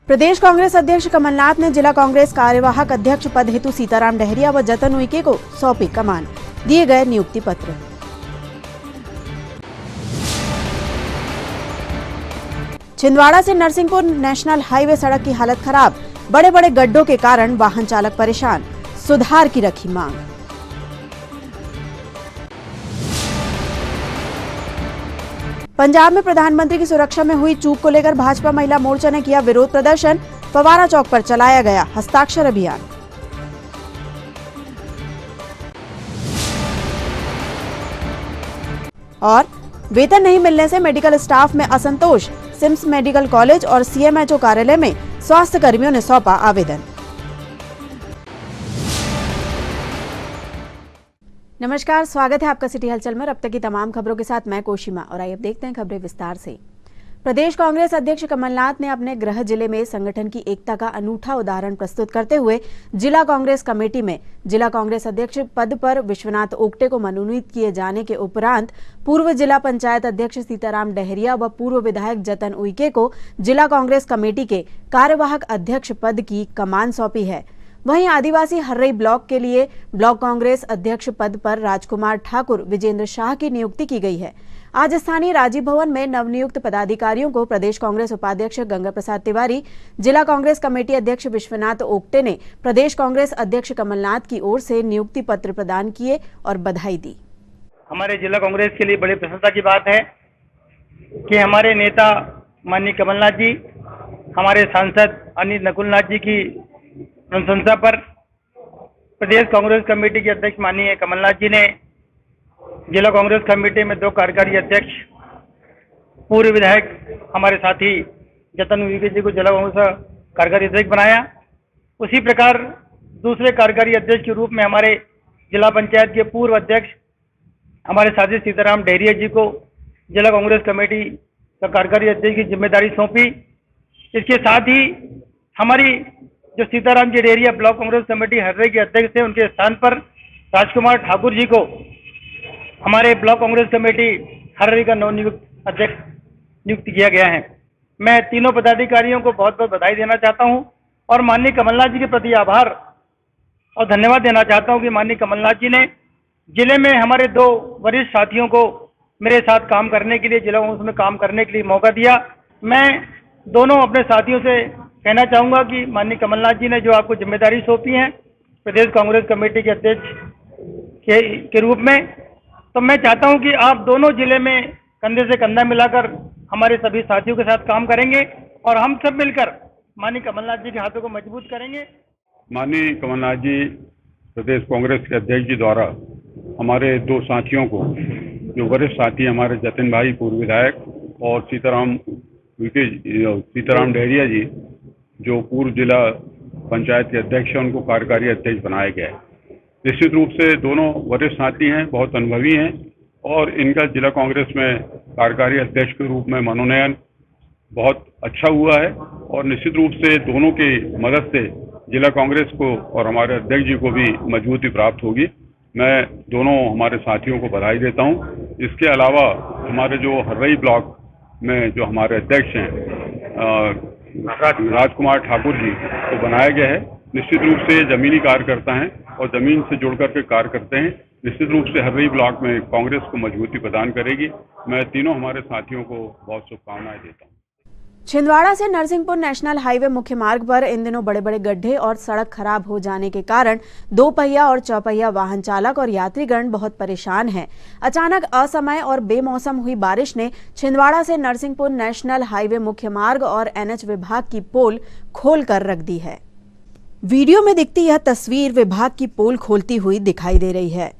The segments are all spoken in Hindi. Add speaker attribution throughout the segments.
Speaker 1: प्रदेश कांग्रेस अध्यक्ष कमलनाथ ने जिला कांग्रेस कार्यवाहक अध्यक्ष पद हेतु सीताराम डहरिया व जतन उइके को सौंपी कमान, दिए गए नियुक्ति पत्र। छिंदवाड़ा से नरसिंहपुर नेशनल हाईवे सड़क की हालत खराब, बड़े बड़े गड्ढों के कारण वाहन चालक परेशान, सुधार की रखी मांग। पंजाब में प्रधानमंत्री की सुरक्षा में हुई चूक को लेकर भाजपा महिला मोर्चा ने किया विरोध प्रदर्शन, फवारा चौक पर चलाया गया हस्ताक्षर अभियान। और वेतन नहीं मिलने से मेडिकल स्टाफ में असंतोष, सिम्स मेडिकल कॉलेज और सीएमएचओ कार्यालय में स्वास्थ्य कर्मियों ने सौंपा आवेदन। नमस्कार, स्वागत है आपका सिटी हलचल में। अब तक की तमाम खबरों के साथ मैं कोशिमा और आइए अब देखते हैं खबरें विस्तार से। प्रदेश कांग्रेस अध्यक्ष कमलनाथ ने अपने गृह जिले में संगठन की एकता का अनूठा उदाहरण प्रस्तुत करते हुए जिला कांग्रेस कमेटी में जिला कांग्रेस अध्यक्ष पद पर विश्वनाथ ओक्टे को मनोनीत किए जाने के उपरांत पूर्व जिला पंचायत अध्यक्ष सीताराम डहरिया व पूर्व विधायक जतन उइके को जिला कांग्रेस कमेटी के कार्यवाहक अध्यक्ष पद की कमान सौंपी है। वहीं आदिवासी हर्रई ब्लॉक के लिए ब्लॉक कांग्रेस अध्यक्ष पद पर राजकुमार ठाकुर विजेंद्र शाह की नियुक्ति की गई है। आज स्थानीय राजीव भवन में नवनियुक्त पदाधिकारियों को प्रदेश कांग्रेस उपाध्यक्ष गंगा प्रसाद तिवारी, जिला कांग्रेस कमेटी अध्यक्ष विश्वनाथ ओक्टे ने प्रदेश कांग्रेस अध्यक्ष कमलनाथ की ओर से नियुक्ति पत्र प्रदान किए और बधाई दी।
Speaker 2: हमारे जिला कांग्रेस के लिए बड़ी प्रसन्नता की बात है कि हमारे नेता माननीय कमलनाथ जी, हमारे सांसद अनिल नकुलनाथ जी की अनुशंसा पर प्रदेश कांग्रेस कमेटी के अध्यक्ष माननीय कमलनाथ जी ने जिला कांग्रेस कमेटी में 2 कार्यकारी अध्यक्ष, पूर्व विधायक हमारे साथी जतन उइके जी को जिला कांग्रेस कार्यकारी अध्यक्ष बनाया। उसी प्रकार दूसरे कार्यकारी अध्यक्ष के रूप में हमारे जिला पंचायत के पूर्व अध्यक्ष हमारे साथी सीताराम डहरिया जी को जिला कांग्रेस कमेटी का कार्यकारी अध्यक्ष की जिम्मेदारी सौंपी। इसके साथ ही हमारी जो सीताराम जी डहरिया ब्लॉक कांग्रेस कमेटी हर्रई के अध्यक्ष थे, उनके स्थान पर राजकुमार ठाकुर जी को हमारे ब्लॉक कांग्रेस कमेटी हर्रई का नवनियुक्त अध्यक्ष नियुक्त किया गया है। मैं तीनों पदाधिकारियों को बहुत बहुत बधाई देना चाहता हूं और माननीय कमलनाथ जी के प्रति आभार और धन्यवाद देना चाहता हूं कि माननीय कमलनाथ जी ने जिले में हमारे 2 वरिष्ठ साथियों को मेरे साथ काम करने के लिए, जिला कांग्रेस में काम करने के लिए मौका दिया। मैं दोनों अपने साथियों से कहना चाहूंगा कि माननीय कमलनाथ जी ने जो आपको जिम्मेदारी सौंपी है प्रदेश कांग्रेस कमेटी के अध्यक्ष के रूप में, तो मैं चाहता हूं कि आप दोनों जिले में कंधे से कंधा मिलाकर हमारे सभी साथियों के साथ काम करेंगे और हम सब मिलकर माननीय कमलनाथ जी के हाथों को मजबूत करेंगे।
Speaker 3: माननीय कमलनाथ जी प्रदेश कांग्रेस के अध्यक्ष जी द्वारा हमारे 2 साथियों को, जो वरिष्ठ साथी हमारे जतिन भाई पूर्व विधायक और सीताराम डहरिया जी जो पूर्व जिला पंचायत के अध्यक्ष हैं, उनको कार्यकारी अध्यक्ष बनाया गया है। निश्चित रूप से दोनों वरिष्ठ साथी हैं, बहुत अनुभवी हैं और इनका जिला कांग्रेस में कार्यकारी अध्यक्ष के रूप में मनोनयन बहुत अच्छा हुआ है और निश्चित रूप से दोनों की मदद से जिला कांग्रेस को और हमारे अध्यक्ष जी को भी मजबूती प्राप्त होगी। मैं दोनों हमारे साथियों को बधाई देता हूँ। इसके अलावा हमारे जो हर्रई ब्लॉक में जो हमारे अध्यक्ष हैं राजकुमार ठाकुर जी को बनाया गया है। निश्चित रूप से जमीनी कार्यकर्ता हैं और जमीन से जुड़कर के कार्य करते हैं। निश्चित रूप से हर्रई ब्लॉक में कांग्रेस को मजबूती प्रदान करेगी। मैं तीनों हमारे साथियों को बहुत शुभकामनाएं देता हूं।
Speaker 1: छिंदवाड़ा से नरसिंहपुर नेशनल हाईवे मुख्य मार्ग पर इन दिनों बड़े बड़े गड्ढे और सड़क खराब हो जाने के कारण 2 पहिया और 4 पहिया वाहन चालक और यात्रीगण बहुत परेशान हैं। अचानक असमय और बेमौसम हुई बारिश ने छिंदवाड़ा से नरसिंहपुर नेशनल हाईवे मुख्य मार्ग और एनएच विभाग की पोल खोल कर रख दी है। वीडियो में दिखती यह तस्वीर विभाग की पोल खोलती हुई दिखाई दे रही है,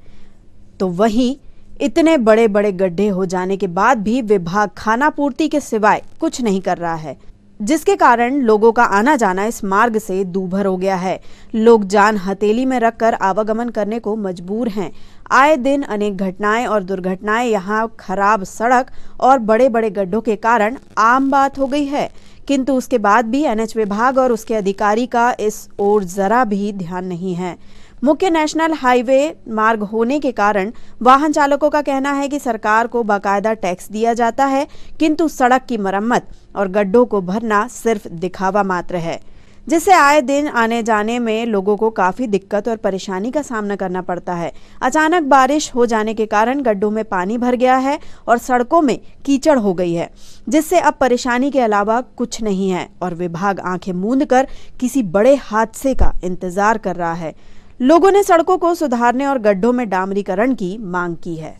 Speaker 1: तो वहीं इतने बड़े बड़े गड्ढे हो जाने के बाद भी विभाग खानापूर्ति के सिवाय कुछ नहीं कर रहा है, जिसके कारण लोगों का आना जाना इस मार्ग से दूभर हो गया है। लोग जान हथेली में रखकर आवागमन करने को मजबूर हैं। आए दिन अनेक घटनाएं और दुर्घटनाएं यहां खराब सड़क और बड़े बड़े गड्ढों के कारण आम बात हो गई है, किंतु उसके बाद भी एनएच विभाग और उसके अधिकारी का इस ओर जरा भी ध्यान नहीं है। मुख्य नेशनल हाईवे मार्ग होने के कारण वाहन चालकों का कहना है कि सरकार को बाकायदा टैक्स दिया जाता है, किंतु सड़क की मरम्मत और गड्ढों को भरना सिर्फ दिखावा मात्र है, जिससे आए दिन आने जाने में लोगों को काफी दिक्कत और परेशानी का सामना करना पड़ता है। अचानक बारिश हो जाने के कारण गड्ढों में पानी भर गया है और सड़कों में कीचड़ हो गई है, जिससे अब परेशानी के अलावा कुछ नहीं है और विभाग आंखें मूंदकर किसी बड़े हादसे का इंतजार कर रहा है। लोगों ने सड़कों को सुधारने और गड्ढों में डामरीकरण की मांग की है।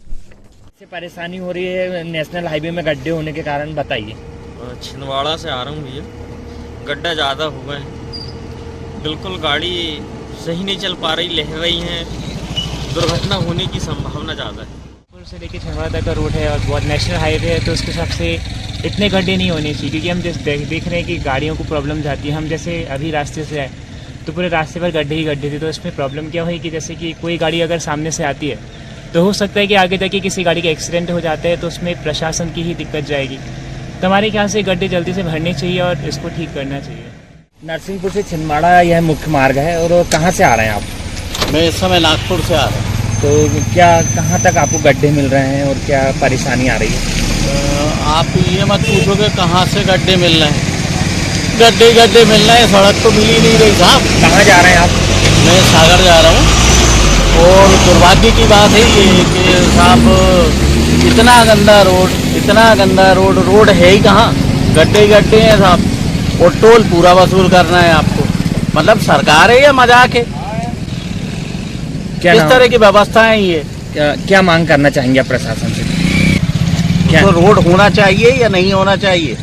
Speaker 4: से परेशानी हो रही है नेशनल हाईवे में गड्ढे होने के कारण, बताइए।
Speaker 5: छिंदवाड़ा से आ रहा हूँ भैया, गड्ढा ज़्यादा हुआ है, बिल्कुल गाड़ी सही नहीं चल पा रही, लह रही हैं, दुर्घटना होने की संभावना ज़्यादा है।
Speaker 4: पुर से लेकर छिंदवाड़ा तक का रोड है और बहुत नेशनल हाईवे है, तो उसके हिसाब से इतने गड्ढे नहीं होने चाहिए, क्योंकि हम जैसे देख रहे हैं कि गाड़ियों को प्रॉब्लम जाती है। हम जैसे अभी रास्ते से आए तो पूरे रास्ते पर गड्ढे ही गड्ढे थे, तो इसमें प्रॉब्लम क्या हुई कि जैसे कि कोई गाड़ी अगर सामने से आती है तो हो सकता है कि आगे जाके किसी गाड़ी का एक्सीडेंट हो जाता है, तो उसमें प्रशासन की ही दिक्कत जाएगी। तो हमारे ख्याल से गड्ढे जल्दी से भरने चाहिए और इसको ठीक करना चाहिए। नरसिंहपुर से छिंदवाड़ा यह मुख्य मार्ग है, और कहाँ से आ रहे हैं आप?
Speaker 6: मैं इस समय नागपुर से आ रहा हूँ।
Speaker 4: तो क्या कहाँ तक आपको गड्ढे मिल रहे हैं और क्या परेशानी आ रही है?
Speaker 6: आप ये मत पूछोगे कहाँ से गड्ढे मिल रहे हैं, गड्ढे गड्ढे मिल रहे हैं, सड़क तो मिल ही नहीं रही साहब।
Speaker 4: कहाँ जा रहे हैं आप?
Speaker 6: मैं सागर जा रहा हूँ। और दुर्भाग्य की बात है ये कि साहब इतना गंदा रोड, रोड है ही कहाँ, गड्ढे गड्ढे हैं साहब, और टोल पूरा वसूल करना है आपको। मतलब सरकार है या मजाक है? किस तरह की व्यवस्था है ये?
Speaker 4: क्या मांग करना चाहेंगे आप प्रशासन से?
Speaker 6: तो रोड होना चाहिए या नहीं होना चाहिए?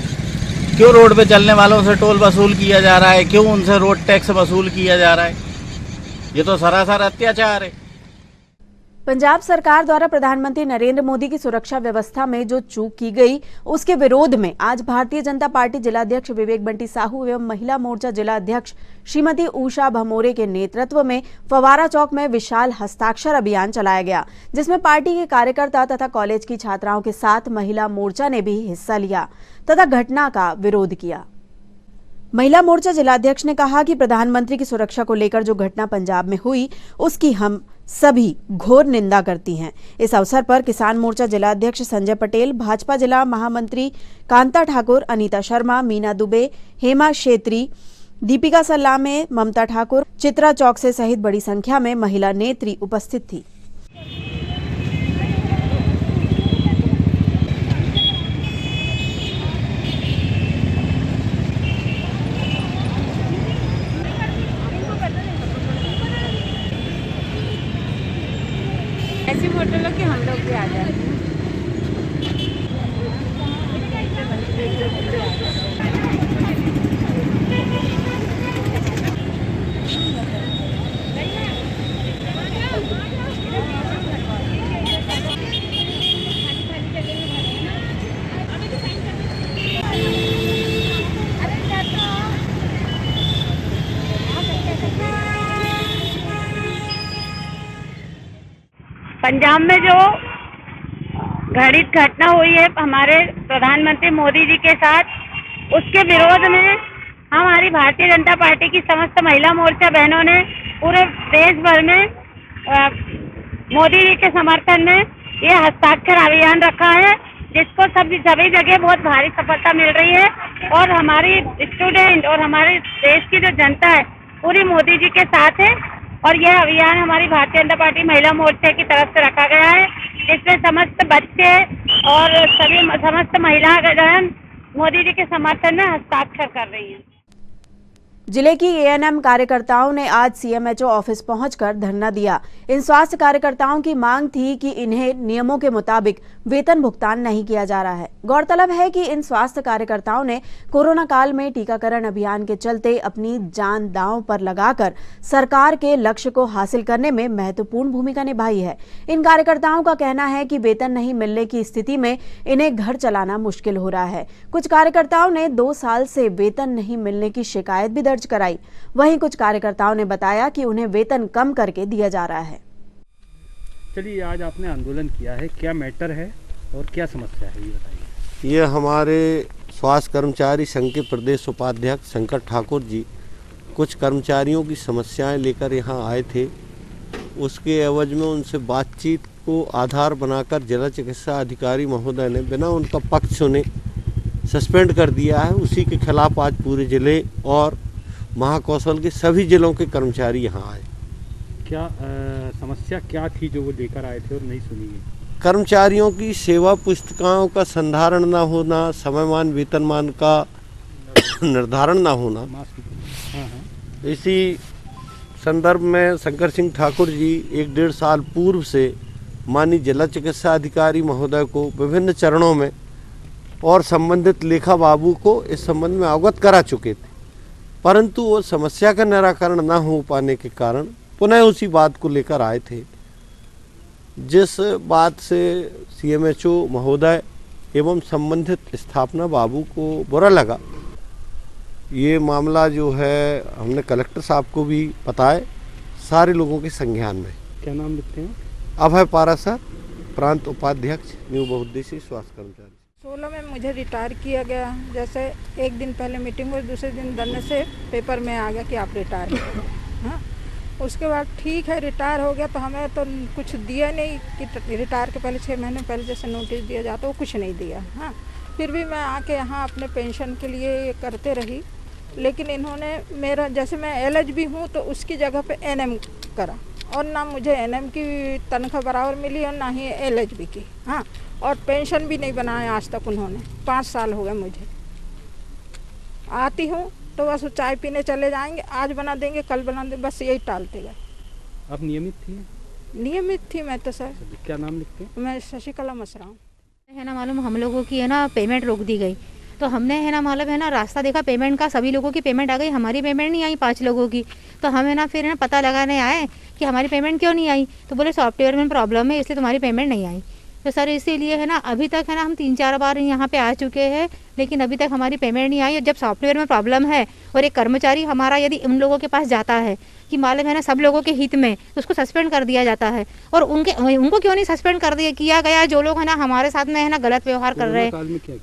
Speaker 6: क्यों रोड पे चलने वालों से टोल वसूल किया जा रहा है? क्यों उनसे रोड टैक्स वसूल किया जा रहा है? ये तो सरासर अत्याचार है।
Speaker 1: पंजाब सरकार द्वारा प्रधानमंत्री नरेंद्र मोदी की सुरक्षा व्यवस्था में जो चूक की गई, उसके विरोध में आज भारतीय जनता पार्टी जिलाध्यक्ष विवेक बंटी साहू एवं महिला मोर्चा जिला अध्यक्ष श्रीमती उषा भमोरे के नेतृत्व में फवारा चौक में विशाल हस्ताक्षर अभियान चलाया गया, जिसमें पार्टी के कार्यकर्ता तथा कॉलेज की छात्राओं के साथ महिला मोर्चा ने भी हिस्सा लिया तथा घटना का विरोध किया। महिला मोर्चा जिलाध्यक्ष ने कहा कि प्रधानमंत्री की सुरक्षा को लेकर जो घटना पंजाब में हुई, उसकी हम सभी घोर निंदा करती हैं। इस अवसर पर किसान मोर्चा जिलाध्यक्ष संजय पटेल, भाजपा जिला महामंत्री कांता ठाकुर, अनीता शर्मा, मीना दुबे, हेमा शेत्री, दीपिका सल्लामे, ममता ठाकुर, चित्रा चौकसे सहित बड़ी संख्या में महिला नेत्री उपस्थित थी।
Speaker 7: ऐसी फोटो लो कि हम लोग भी आ जाए। पंजाब में जो घटित घटना हुई है हमारे प्रधानमंत्री मोदी जी के साथ, उसके विरोध में हमारी भारतीय जनता पार्टी की समस्त महिला मोर्चा बहनों ने पूरे देश भर में मोदी जी के समर्थन में ये हस्ताक्षर अभियान रखा है, जिसको सभी जगह बहुत भारी सफलता मिल रही है। और हमारी स्टूडेंट और हमारे देश की जो जनता है पूरी मोदी जी के साथ है। और यह अभियान हमारी भारतीय जनता पार्टी महिला मोर्चे की तरफ से रखा गया है, जिसमें समस्त बच्चे और समस्त महिलाएं मोदी जी के समर्थन में हस्ताक्षर कर रही हैं।
Speaker 1: जिले की एएनएम कार्यकर्ताओं ने आज सीएमएचओ ऑफिस पहुंचकर धरना दिया। इन स्वास्थ्य कार्यकर्ताओं की मांग थी कि इन्हें नियमों के मुताबिक वेतन भुगतान नहीं किया जा रहा है। गौरतलब है कि इन स्वास्थ्य कार्यकर्ताओं ने कोरोना काल में टीकाकरण अभियान के चलते अपनी जान दांव पर लगाकर सरकार के लक्ष्य को हासिल करने में महत्वपूर्ण भूमिका निभाई है। इन कार्यकर्ताओं का कहना है कि वेतन नहीं मिलने की स्थिति में इन्हें घर चलाना मुश्किल हो रहा है। कुछ कार्यकर्ताओं ने 2 साल से वेतन नहीं मिलने की शिकायत भी दर्ज कराई। वहीं कुछ कार्यकर्ताओं ने बताया कि उन्हें वेतन कम करके दिया जा रहा है।
Speaker 8: चलिए, आज आपने आंदोलन किया है, क्या मैटर है और क्या समस्या है, ये बताइए।
Speaker 9: ये हमारे स्वास्थ्य कर्मचारी संघ के प्रदेश उपाध्यक्ष शंकर ठाकुर जी कुछ कर्मचारियों की समस्याएं लेकर यहाँ आए थे उसके एवज में उनसे बातचीत को आधार बनाकर जिला चिकित्सा अधिकारी महोदय ने बिना उनका पक्ष सुने सस्पेंड कर दिया है। उसी के खिलाफ आज पूरे जिले और महाकौशल के सभी जिलों के कर्मचारी यहाँ आए।
Speaker 8: क्या समस्या क्या थी जो वो लेकर आए थे और नहीं सुनी है?
Speaker 9: कर्मचारियों की सेवा पुस्तिकाओं का संधारण न होना, समयमान वेतनमान का निर्धारण न होना।
Speaker 8: हाँ।
Speaker 9: इसी संदर्भ में शंकर सिंह ठाकुर जी 1-1.5 साल पूर्व से माननीय जिला चिकित्सा अधिकारी महोदय को विभिन्न चरणों में और संबंधित लेखा बाबू को इस संबंध में अवगत करा चुके थे, परंतु वो समस्या का निराकरण न हो पाने के कारण पुनः उसी बात को लेकर आए थे, जिस बात से CMHO महोदय एवं संबंधित स्थापना बाबू को बुरा लगा। ये मामला जो है हमने कलेक्टर साहब को भी बताए, सारे लोगों के संज्ञान में।
Speaker 8: क्या नाम लिखते हैं?
Speaker 9: अभय पारासर, प्रांत उपाध्यक्ष, न्यू बहुउद्देशीय स्वास्थ्य कर्मचारी।
Speaker 10: 16 में मुझे रिटायर किया गया। जैसे एक दिन पहले मीटिंग हुई, दूसरे दिन धरने से पेपर में आ गया कि आप रिटायर हो। हाँ, उसके बाद ठीक है रिटायर हो गया, तो हमें तो कुछ दिया नहीं कि रिटायर के पहले 6 महीने पहले जैसे नोटिस दिया जाता वो कुछ नहीं दिया। हाँ, फिर भी मैं आके यहाँ अपने पेंशन के लिए करते रही, लेकिन इन्होंने मेरा, जैसे मैं LH भी हूँ तो उसकी जगह पे NM करा, और ना मुझे NM की तनख्वाह बराबर मिली और ना ही LH भी की। हाँ, और पेंशन भी नहीं बनाया आज तक उन्होंने। 5 साल हो गए मुझे। आती हूँ तो बस चाय पीने चले जाएंगे, आज बना देंगे कल बना देंगे, बस यही टालते गए।
Speaker 8: आप नियमित थी?
Speaker 10: नियमित थी मैं तो सर।
Speaker 8: क्या नाम लिखते हैं?
Speaker 10: मैं शशिकला मसरा हूँ।
Speaker 11: है ना मालूम, हम लोगों की है ना पेमेंट रोक दी गई, तो हमने है ना मालूम है ना रास्ता देखा पेमेंट का, सभी लोगों की पेमेंट आ गई, हमारी पेमेंट नहीं आई 5 लोगों की। तो हमें ना फिर है ना पता लगाने आए कि हमारी पेमेंट क्यों नहीं आई, तो बोले सॉफ्टवेयर में प्रॉब्लम है इसलिए तुम्हारी पेमेंट नहीं आई। तो सर इसीलिए है ना अभी तक है ना हम 3-4 बार यहाँ पे आ चुके हैं, लेकिन अभी तक हमारी पेमेंट नहीं आई। और जब सॉफ्टवेयर में प्रॉब्लम है और एक कर्मचारी हमारा यदि उन लोगों के पास जाता है कि मालूम है ना सब लोगों के हित में, तो उसको सस्पेंड कर दिया जाता है। और उनको क्यों नहीं सस्पेंड कर दिया किया गया जो लोग है ना हमारे साथ में है ना गलत व्यवहार कर रहे हैं।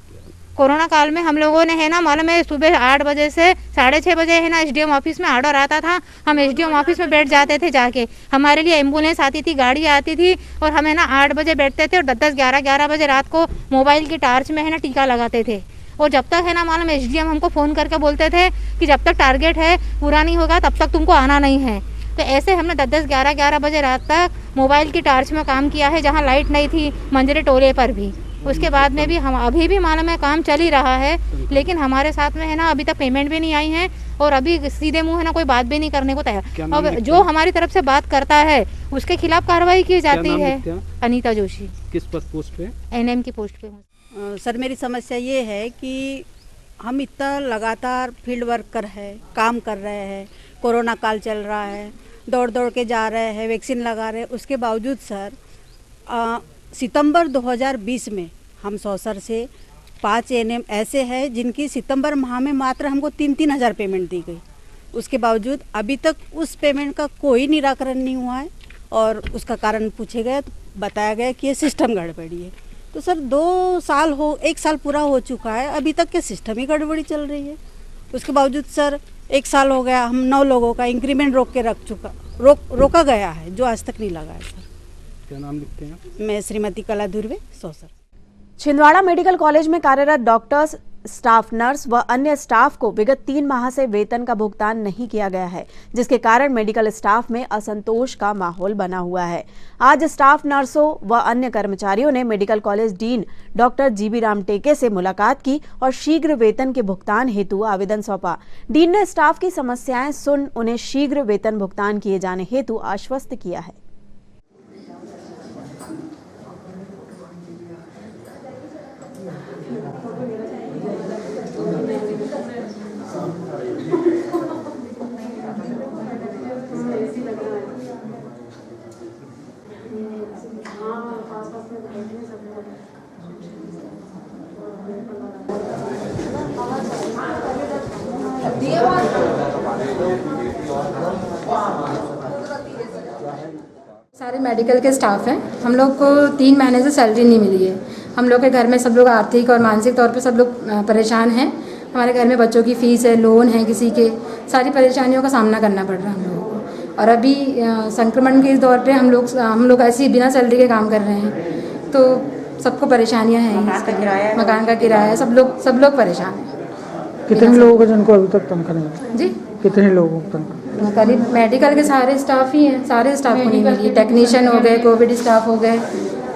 Speaker 11: कोरोना काल में हम लोगों ने है ना मालूम है सुबह 8 बजे से 6:30 बजे है ना SDM ऑफिस में ऑर्डर आता था, हम SDM ऑफिस में बैठ जाते थे जाके। हमारे लिए एम्बुलेंस आती थी, गाड़ी आती थी, और हम है ना 8 बजे बैठते थे और 10-10, 11-11 बजे रात को मोबाइल की टार्च में है ना टीका लगाते थे। और जब तक है ना मालूम SDM हमको फ़ोन करके बोलते थे कि जब तक टारगेट है पूरा नहीं होगा तब तक तुमको आना नहीं है। तो ऐसे हमने 10-10, 11-11 बजे रात तक मोबाइल की टार्च में काम किया है, जहाँ लाइट नहीं थी, मंजरे टोले पर भी। उसके बाद में भी हम अभी भी मालूम है काम चल ही रहा है, लेकिन हमारे साथ में है ना अभी तक पेमेंट भी नहीं आई है, और अभी सीधे मुंह है ना कोई बात भी नहीं करने को तैयार। और जो हमारी तरफ से बात करता है उसके खिलाफ कार्रवाई की जाती है। अनीता जोशी।
Speaker 8: किस पोस्ट पे?
Speaker 11: NM की पोस्ट पे हूँ।
Speaker 10: सर मेरी समस्या ये है कि हम इतना लगातार फील्ड वर्कर है, काम कर रहे हैं, कोरोना काल चल रहा है, दौड़ दौड़ के जा रहे हैं, वैक्सीन लगा रहे हैं, उसके बावजूद सर सितंबर 2020 में हम सौसर से 5 NM ऐसे हैं जिनकी सितंबर माह में मात्र हमको 3-3 हज़ार पेमेंट दी गई। उसके बावजूद अभी तक उस पेमेंट का कोई निराकरण नहीं हुआ है, और उसका कारण पूछे गए तो बताया गया कि ये सिस्टम गड़बड़ी है। तो सर 1 साल पूरा हो चुका है, अभी तक के सिस्टम ही गड़बड़ी चल रही है। उसके बावजूद सर 1 साल हो गया, हम 9 लोगों का इंक्रीमेंट रोका गया है जो आज तक नहीं लगा है। सर
Speaker 8: क्या नाम लिखते हैं?
Speaker 10: मैं श्रीमती कला धुर्वे, सौसर।
Speaker 1: छिंदवाड़ा मेडिकल कॉलेज में कार्यरत डॉक्टर्स, स्टाफ नर्स व अन्य स्टाफ को विगत 3 माह से वेतन का भुगतान नहीं किया गया है, जिसके कारण मेडिकल स्टाफ में असंतोष का माहौल बना हुआ है। आज स्टाफ नर्सों व अन्य कर्मचारियों ने medical college dean doctor GB Ram टेके से मुलाकात की और शीघ्र वेतन के भुगतान हेतु आवेदन सौंपा। डीन ने स्टाफ की समस्याएं सुन उन्हें शीघ्र वेतन भुगतान किए जाने हेतु आश्वस्त किया है।
Speaker 12: सारे मेडिकल के स्टाफ हैं, हम लोग को 3 महीने से सैलरी नहीं मिली है। हम लोग के घर में सब लोग आर्थिक और मानसिक तौर पे सब लोग परेशान हैं। हमारे घर में बच्चों की फ़ीस है, लोन है, किसी के, सारी परेशानियों का सामना करना पड़ रहा है हम लोगों को। और अभी संक्रमण के इस दौर पे हम लोग ऐसे ही बिना सैलरी के काम कर रहे हैं, तो सबको परेशानियां हैं। मकान का किराया, सब लोग परेशान हैं।
Speaker 8: कितने लोग हैं जिनको अभी तक तनख्वाह नहीं मिली?
Speaker 12: जी,
Speaker 8: कितने लोगों को तनख्वाह?
Speaker 12: करीब मेडिकल के सारे स्टाफ ही हैं, सारे स्टाफ को नहीं मिली। टेक्नीशियन हो गए, कोविड स्टाफ हो गए,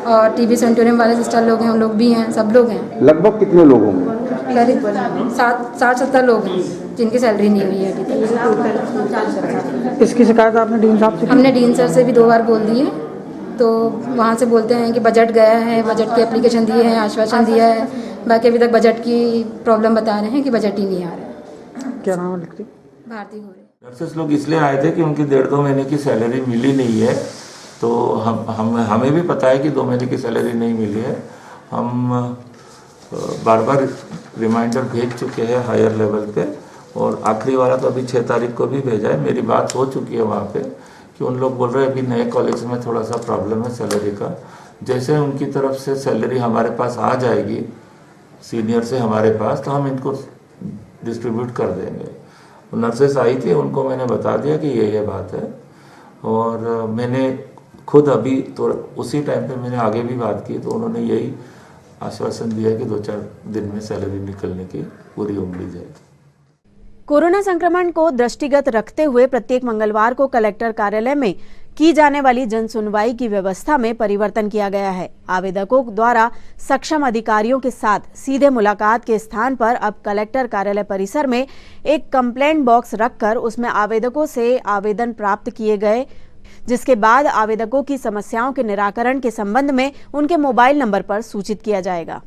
Speaker 12: और टीबी सेंटोरियम वाले सिस्टर लोग हैं, हम लोग भी हैं, सब लोग हैं।
Speaker 13: लगभग कितने लोग होंगे?
Speaker 12: करीब 60-70 लोग हैं जिनकी सैलरी नहीं हुई है अभी तक।
Speaker 8: इसकी शिकायत आपने डीन साहब से?
Speaker 12: हमने डीन सर से भी 2 बार बोल दिए, तो वहाँ से बोलते हैं कि बजट गया है, बजट की एप्लीकेशन दिए हैं, आश्वासन दिया है, बाकी अभी तक बजट की प्रॉब्लम बता रहे हैं कि बजट ही नहीं आ रहा है।
Speaker 8: क्या नाम है? लिखती
Speaker 12: भारती घोड़े।
Speaker 14: नर्सेस लोग इसलिए आए थे कि उनकी 1.5-2 महीने की सैलरी मिली नहीं है, तो हमें भी पता है कि 2 महीने की सैलरी नहीं मिली है। हम बार बार रिमाइंडर भेज चुके हैं हायर लेवल पे, और आखिरी वाला तो अभी 6 तारीख को भी भेजा है। मेरी बात हो चुकी है वहाँ पे कि उन लोग बोल रहे हैं अभी नए कॉलेज में थोड़ा सा प्रॉब्लम है सैलरी का। जैसे उनकी तरफ से सैलरी हमारे पास आ जाएगी सीनियर से हमारे पास, तो हम इनको डिस्ट्रीब्यूट कर देंगे। नर्सेस आई थी, उनको मैंने बता दिया कि ये बात है, और मैंने खुद अभी तो उसी टाइम पे मैंने आगे भी बात की, तो उन्होंने यही आश्वासन दिया कि 2-4 दिन में सैलरी निकलने की पूरी उम्मीद है।
Speaker 1: कोरोना संक्रमण को दृष्टिगत रखते हुए प्रत्येक मंगलवार को कलेक्टर कार्यालय में की जाने वाली जन सुनवाई की व्यवस्था में परिवर्तन किया गया है। आवेदकों द्वारा सक्षम अधिकारियों के साथ सीधे मुलाकात के स्थान पर अब कलेक्टर कार्यालय परिसर में एक कंप्लेंट बॉक्स रखकर उसमें आवेदकों से आवेदन प्राप्त किए गए, जिसके बाद आवेदकों की समस्याओं के निराकरण के संबंध में उनके मोबाइल नंबर पर सूचित किया जाएगा।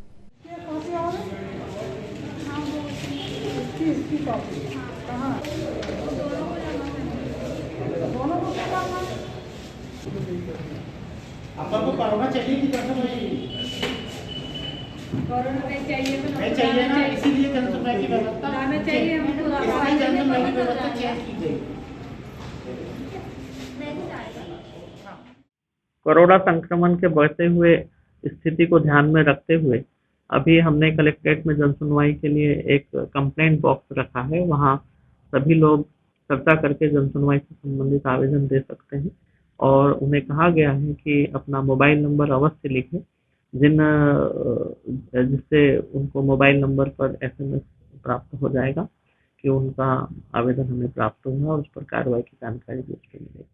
Speaker 2: कोरोना चाहिए कि चाहिए ना, इसीलिए जनसुनवाई की व्यवस्था चाहिए, जनसुनवाई की व्यवस्था चेंज की गई। कोरोना संक्रमण के बढ़ते हुए स्थिति को ध्यान में रखते हुए अभी हमने कलेक्ट्रेट में जनसुनवाई के लिए एक कंप्लेंट बॉक्स रखा है। वहाँ सभी लोग चर्चा करके जनसुनवाई से संबंधित आवेदन दे सकते हैं, और उन्हें कहा गया है कि अपना मोबाइल नंबर अवश्य लिखें, जिससे उनको मोबाइल नंबर पर SMS प्राप्त हो जाएगा कि उनका आवेदन हमें प्राप्त हुआ, और उस पर कार्रवाई की जानकारी भी उसको मिलेगी।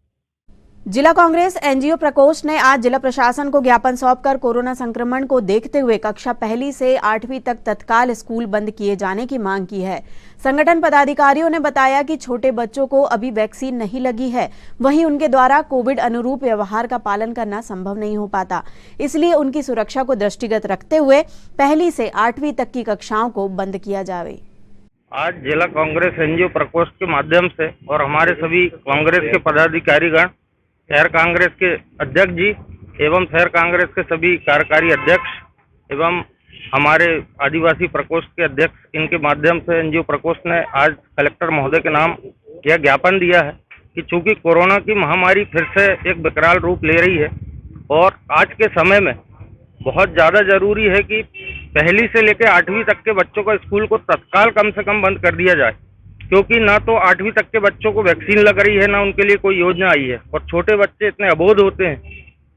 Speaker 1: जिला कांग्रेस एनजीओ प्रकोष्ठ ने आज जिला प्रशासन को ज्ञापन सौंपकर कोरोना संक्रमण को देखते हुए कक्षा 1 से 8वीं तक तत्काल स्कूल बंद किए जाने की मांग की है। संगठन पदाधिकारियों ने बताया कि छोटे बच्चों को अभी वैक्सीन नहीं लगी है, वहीं उनके द्वारा कोविड अनुरूप व्यवहार का पालन करना संभव नहीं हो पाता, इसलिए उनकी सुरक्षा को दृष्टिगत रखते हुए 1 से 8वीं तक की कक्षाओं को बंद किया जाए।
Speaker 2: आज जिला कांग्रेस एनजीओ प्रकोष्ठ के माध्यम से और हमारे सभी कांग्रेस के पदाधिकारीगण, शहर कांग्रेस के अध्यक्ष जी एवं शहर कांग्रेस के सभी कार्यकारी अध्यक्ष एवं हमारे आदिवासी प्रकोष्ठ के अध्यक्ष, इनके माध्यम से एनजीओ प्रकोष्ठ ने आज कलेक्टर महोदय के नाम यह ज्ञापन दिया है कि चूंकि कोरोना की महामारी फिर से एक विकराल रूप ले रही है और आज के समय में बहुत ज़्यादा जरूरी है कि 1 से लेकर 8वीं तक के बच्चों का स्कूल को तत्काल कम से कम बंद कर दिया जाए, क्योंकि ना तो 8वीं तक के बच्चों को वैक्सीन लग रही है, ना उनके लिए कोई योजना आई है, और छोटे बच्चे इतने अबोध होते हैं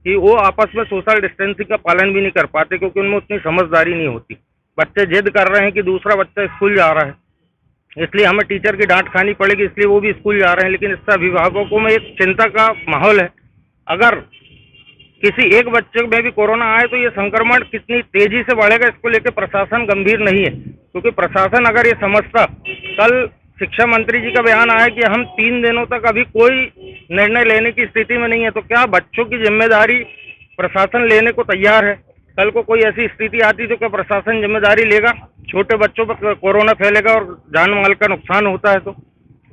Speaker 2: कि वो आपस में सोशल डिस्टेंसिंग का पालन भी नहीं कर पाते, क्योंकि उनमें उतनी समझदारी नहीं होती। बच्चे जिद कर रहे हैं कि दूसरा बच्चा स्कूल जा रहा है, इसलिए हमें टीचर की डांट खानी पड़ेगी, इसलिए वो भी स्कूल जा रहे हैं, लेकिन इससे अभिभावकों में एक चिंता का माहौल है। अगर किसी एक बच्चे में भी कोरोना आए तो ये संक्रमण कितनी तेजी से बढ़ेगा, इसको लेकर प्रशासन गंभीर नहीं है, क्योंकि प्रशासन अगर ये समझता, कल शिक्षा मंत्री जी का बयान आया कि हम 3 दिनों तक अभी कोई निर्णय लेने की स्थिति में नहीं है, तो क्या बच्चों की जिम्मेदारी प्रशासन लेने को तैयार है? कल को कोई ऐसी स्थिति आती तो क्या प्रशासन जिम्मेदारी लेगा? छोटे बच्चों पर कोरोना फैलेगा और जान माल का नुकसान होता है, तो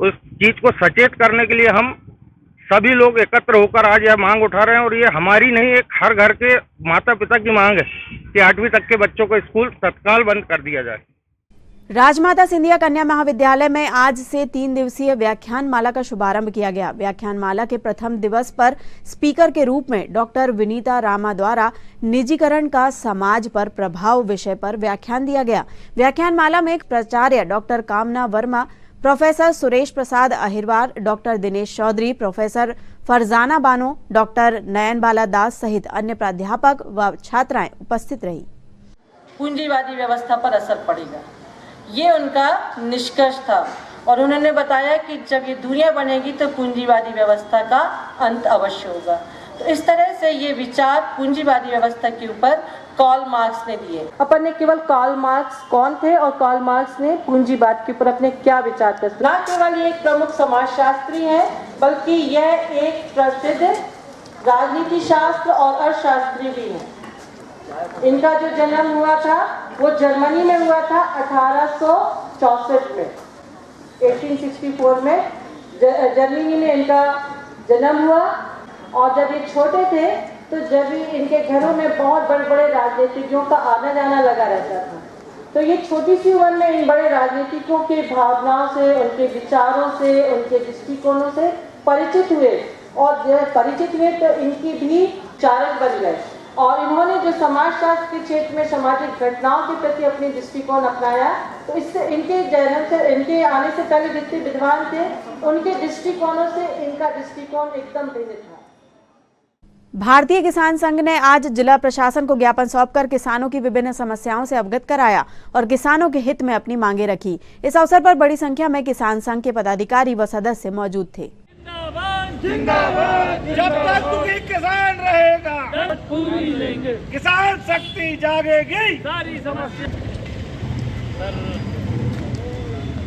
Speaker 2: उस चीज को सचेत करने के लिए हम सभी लोग एकत्र होकर आज यह मांग उठा रहे हैं, और ये हमारी नहीं, एक हर घर के माता पिता की मांग है कि 8वीं तक के बच्चों को स्कूल तत्काल बंद कर दिया जाए।
Speaker 1: राजमाता सिंधिया कन्या महाविद्यालय में आज से 3 दिवसीय व्याख्यान माला का शुभारंभ किया गया। व्याख्यान माला के प्रथम दिवस पर स्पीकर के रूप में डॉक्टर विनीता रामा द्वारा निजीकरण का समाज पर प्रभाव विषय पर व्याख्यान दिया गया। व्याख्यान माला में एक प्राचार्य doctor Kamna Verma, professor Suresh Prasad Ahirwar, doctor Dinesh Chaudhary, professor Farzana Bano, doctor Nayan Bala Das सहित अन्य प्राध्यापक व छात्राएं उपस्थित रही।
Speaker 13: पूंजीवादी व्यवस्था पर असर पड़ेगा, ये उनका निष्कर्ष था और उन्होंने बताया कि जब ये दुनिया बनेगी तो पूंजीवादी व्यवस्था का अंत अवश्य होगा। तो इस तरह से ये विचार पूंजीवादी व्यवस्था के ऊपर कार्ल मार्क्स ने दिए। अपन ने केवल कार्ल मार्क्स कौन थे और कार्ल मार्क्स ने पूंजीवाद के ऊपर अपने क्या विचार प्रस्तुत, न केवल ये एक प्रमुख समाजशास्त्री हैं बल्कि यह एक प्रसिद्ध राजनीति शास्त्र और अर्थशास्त्री भी हैं। इनका जो जन्म हुआ था वो जर्मनी में हुआ था 1864 में, 1864 में जर्मनी में इनका जन्म हुआ। और जब ये छोटे थे तो जब इनके घरों में बहुत बड़े बड़े राजनीतिज्ञों का आना जाना लगा रहता था, तो ये छोटी सी उम्र में इन बड़े राजनीतिकों के भावनाओं से, उनके विचारों से, उनके दृष्टिकोणों से परिचित हुए और जब परिचित हुए तो इनकी भी चारक बन गए और इन्होंने जो समाजशास्त्र के क्षेत्र में सामाजिक घटनाओं के प्रति अपनी दृष्टिकोण अपनाया, तो इससे इनके जन्म से, इनके आने से पहले जितने विद्वान थे उनके दृष्टिकोणों से इनका दृष्टिकोण एकदम भिन्न था।
Speaker 1: भारतीय किसान संघ ने आज जिला प्रशासन को ज्ञापन सौंपकर किसानों की विभिन्न समस्याओं से अवगत कराया और किसानों के हित में अपनी मांगे रखी। इस अवसर पर बड़ी संख्या में किसान संघ के पदाधिकारी व सदस्य मौजूद थे।
Speaker 15: जिंदाबाद, जब तक दुखी किसान रहेगा पूरी लेंगे, किसान शक्ति जागेगी, सारी समस्या।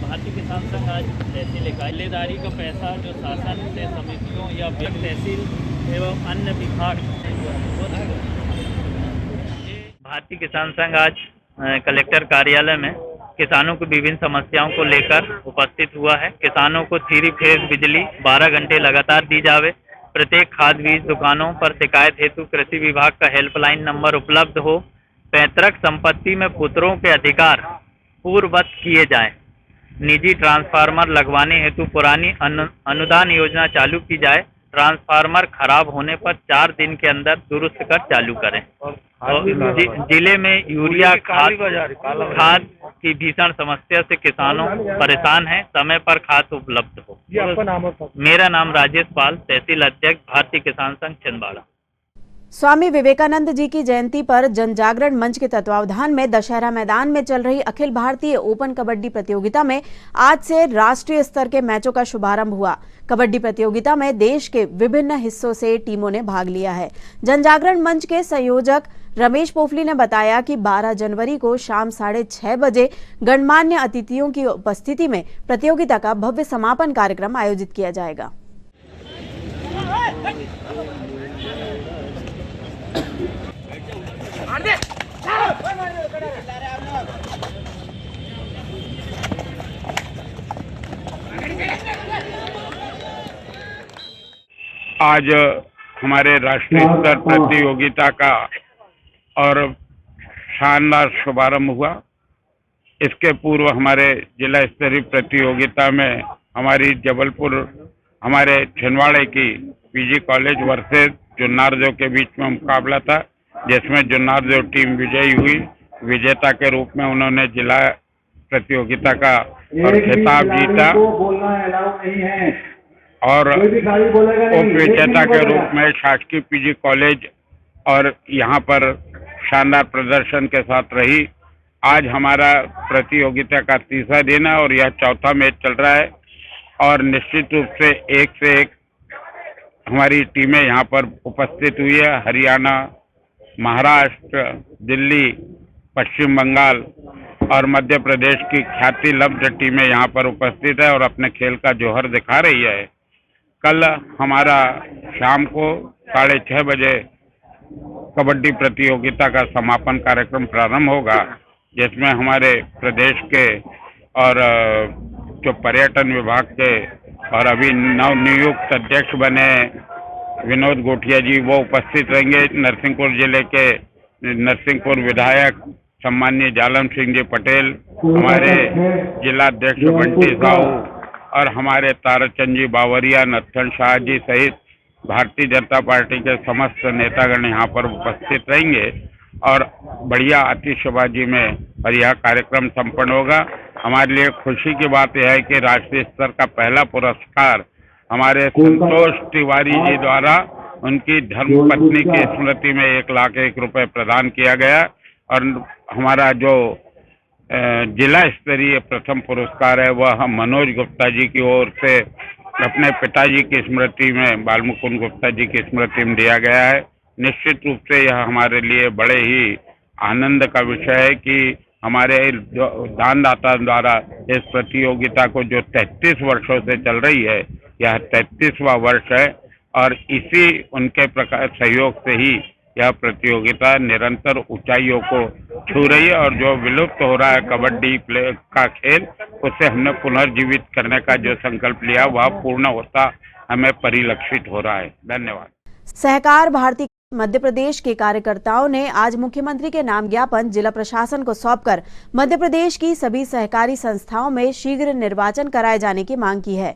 Speaker 6: भारतीय किसान संघ आज तहसील इकाईदारी का पैसा जो शासन से समितियों या तहसील एवं अन्य विभाग।
Speaker 2: भारतीय किसान संघ आज कलेक्टर कार्यालय में किसानों की विभिन्न समस्याओं को लेकर उपस्थित हुआ है। किसानों को 3 फेज बिजली 12 घंटे लगातार दी जावे, प्रत्येक खाद बीज दुकानों पर शिकायत हेतु कृषि विभाग का हेल्पलाइन नंबर उपलब्ध हो, पैतृक संपत्ति में पुत्रों के अधिकार पूर्ववत किए जाएं, निजी ट्रांसफार्मर लगवाने हेतु पुरानी अनुदान योजना चालू की जाए, ट्रांसफार्मर खराब होने पर 4 दिन के अंदर दुरुस्त कर चालू करें। और जिले में यूरिया खाद की भीषण समस्या से किसानों परेशान हैं, समय पर खाद उपलब्ध हो। मेरा नाम राजेश पाल, तहसील अध्यक्ष भारतीय किसान संघ छिंदवाड़ा।
Speaker 1: स्वामी विवेकानंद जी की जयंती पर जन जागरण मंच के तत्वावधान में दशहरा मैदान में चल रही अखिल भारतीय ओपन कबड्डी प्रतियोगिता में आज से राष्ट्रीय स्तर के मैचों का शुभारंभ हुआ। कबड्डी प्रतियोगिता में देश के विभिन्न हिस्सों से टीमों ने भाग लिया है। जन जागरण मंच के संयोजक रमेश पोफली ने बताया कि 12 जनवरी को शाम 6:30 बजे गणमान्य अतिथियों की उपस्थिति में प्रतियोगिता का भव्य समापन कार्यक्रम आयोजित किया जाएगा।
Speaker 3: आज हमारे राष्ट्रीय स्तर प्रतियोगिता का और शानदार शुभारंभ हुआ। इसके पूर्व हमारे जिला स्तरीय प्रतियोगिता में हमारी जबलपुर हमारे छिंदवाड़े की पीजी कॉलेज वर्सेस जुन्नारदेव के बीच में मुकाबला था, जिसमें जुन्नारदेव टीम विजयी हुई। विजेता के रूप में उन्होंने जिला प्रतियोगिता का और खिताब जीता और उप विजेता के रूप में शासकीय पीजी कॉलेज और यहाँ पर शानदार प्रदर्शन के साथ रही। आज हमारा प्रतियोगिता का 3रा दिन है और यह 4था मैच चल रहा है और निश्चित रूप से एक हमारी टीमें यहाँ पर उपस्थित हुई है। हरियाणा, महाराष्ट्र, दिल्ली, पश्चिम बंगाल और मध्य प्रदेश की ख्याति लब्ध टीमें यहाँ पर उपस्थित है और अपने खेल का जौहर दिखा रही है। कल हमारा शाम को 6:30 बजे कबड्डी प्रतियोगिता का समापन कार्यक्रम प्रारंभ होगा, जिसमें हमारे प्रदेश के और जो पर्यटन विभाग के और अभी नवनियुक्त अध्यक्ष बने विनोद गोठिया जी वो उपस्थित रहेंगे। नरसिंहपुर जिले के नरसिंहपुर विधायक सम्माननीय जालम सिंह जी पटेल, हमारे जिला अध्यक्ष बंटी साहू और हमारे ताराचंद जी बावरिया, नत्थन शाह जी सहित भारतीय जनता पार्टी के समस्त नेतागण यहाँ पर उपस्थित रहेंगे और बढ़िया आतिशबाजी में और यह कार्यक्रम संपन्न होगा। हमारे लिए खुशी की बात यह है कि राष्ट्रीय स्तर का पहला पुरस्कार हमारे संतोष तिवारी जी द्वारा उनकी धर्मपत्नी की स्मृति में 1,01,000 रुपए प्रदान किया गया और हमारा जो जिला स्तरीय प्रथम पुरस्कार है वह मनोज गुप्ता जी की ओर से अपने पिताजी की स्मृति में बालमुकुंद गुप्ता जी की स्मृति में दिया गया है। निश्चित रूप से यह हमारे लिए बड़े ही आनंद का विषय है कि हमारे दानदाता द्वारा इस प्रतियोगिता को जो 33 वर्षों से चल रही है यह 33वां वर्ष है और इसी उनके प्रकार सहयोग से ही यह प्रतियोगिता निरंतर ऊंचाइयों को छू रही है और जो विलुप्त हो रहा है कबड्डी का खेल उसे हमने पुनर्जीवित करने का जो संकल्प लिया वह पूर्ण होता हमें परिलक्षित हो रहा है। धन्यवाद।
Speaker 1: सहकार भारती मध्य प्रदेश के कार्यकर्ताओं ने आज मुख्यमंत्री के नाम ज्ञापन जिला प्रशासन को सौंपकर मध्य प्रदेश की सभी सहकारी संस्थाओं में शीघ्र निर्वाचन कराए जाने की मांग की है।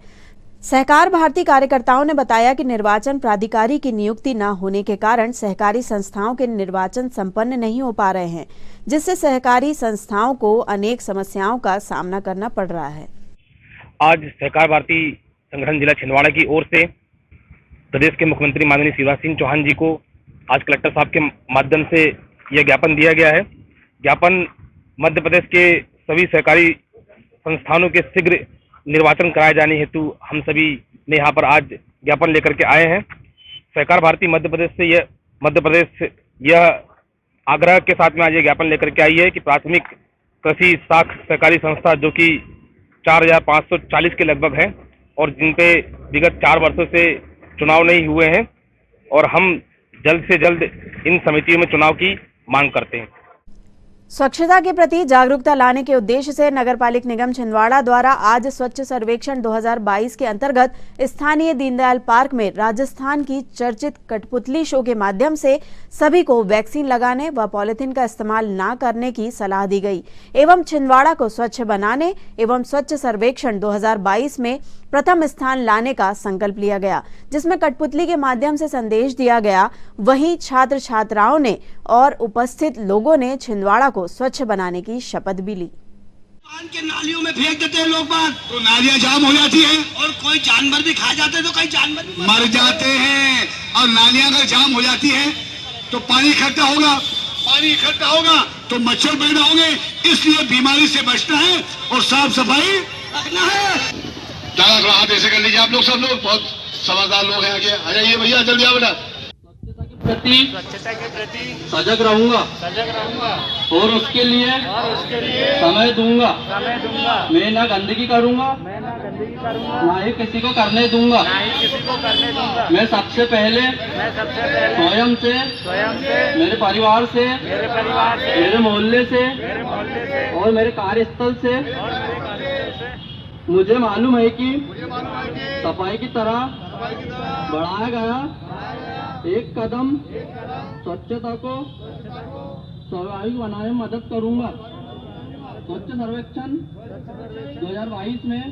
Speaker 1: सहकार भारती कार्यकर्ताओं ने बताया कि निर्वाचन प्राधिकारी की नियुक्ति न होने के कारण सहकारी संस्थाओं के निर्वाचन संपन्न नहीं हो पा रहे हैं, जिससे सहकारी संस्थाओं को अनेक समस्याओं का सामना करना पड़ रहा है।
Speaker 16: आज सहकार भारती संगठन जिला छिंदवाड़ा की ओर से प्रदेश के मुख्यमंत्री माननीय शिवराज सिंह चौहान जी को आज कलेक्टर साहब के माध्यम से यह ज्ञापन दिया गया है। ज्ञापन मध्य प्रदेश के सभी सहकारी संस्थानों के शीघ्र निर्वाचन कराए जाने हेतु हम सभी ने यहाँ पर आज ज्ञापन लेकर के आए हैं। सहकार भारती मध्य प्रदेश यह आग्रह के साथ में आज ये ज्ञापन लेकर के आई है कि प्राथमिक कृषि साख सहकारी संस्था जो कि 4,540 के लगभग है और जिन पे विगत 4 वर्षों से चुनाव नहीं हुए हैं और हम जल्द से जल्द इन समितियों में चुनाव की मांग करते हैं।
Speaker 1: स्वच्छता के प्रति जागरूकता लाने के उद्देश्य से नगरपालिका निगम छिंदवाड़ा द्वारा आज स्वच्छ सर्वेक्षण 2022 के अंतर्गत स्थानीय दीनदयाल पार्क में राजस्थान की चर्चित कठपुतली शो के माध्यम से सभी को वैक्सीन लगाने व पॉलिथीन का इस्तेमाल न करने की सलाह दी गई एवं छिंदवाड़ा को स्वच्छ बनाने एवं स्वच्छ सर्वेक्षण 2022 में प्रथम स्थान लाने का संकल्प लिया गया, जिसमें कठपुतली के माध्यम से संदेश दिया गया। वहीं छात्र छात्राओं ने और उपस्थित लोगों ने छिंदवाड़ा को स्वच्छ बनाने की शपथ भी ली।
Speaker 15: पान के नालियों में फेंक देते हैं लोग बात, तो नालियां जाम हो जाती हैं और कोई जानवर भी खा जाते हैं तो कई जानवर भी मर जाते हैं। और नालियां अगर जाम हो जाती है तो पानी इकट्ठा होगा तो मच्छर पैदा होंगे, इसलिए बीमारी से बचना है और साफ सफाई रखना है। थोड़ा हाथ ऐसे कर लीजिए आप लोग, सब लोग बहुत समझदार लोग हैं। आगे आ जाइए भैया, जल्दी आओ बेटा।
Speaker 17: स्वच्छता के प्रति सजग रहूंगा और उसके लिए समय दूंगा। मैं ना गंदगी करूंगा ना ही किसी को करने दूंगा। मैं सबसे पहले स्वयं से, मेरे परिवार से, मेरे मोहल्ले से और मेरे कार्यस्थल से मुझे मालूम है कि सफाई की तरह बढ़ाया गया एक कदम स्वच्छता को स्वाभाविक बनाने में मदद करूंगा। स्वच्छ सर्वेक्षण 2022 में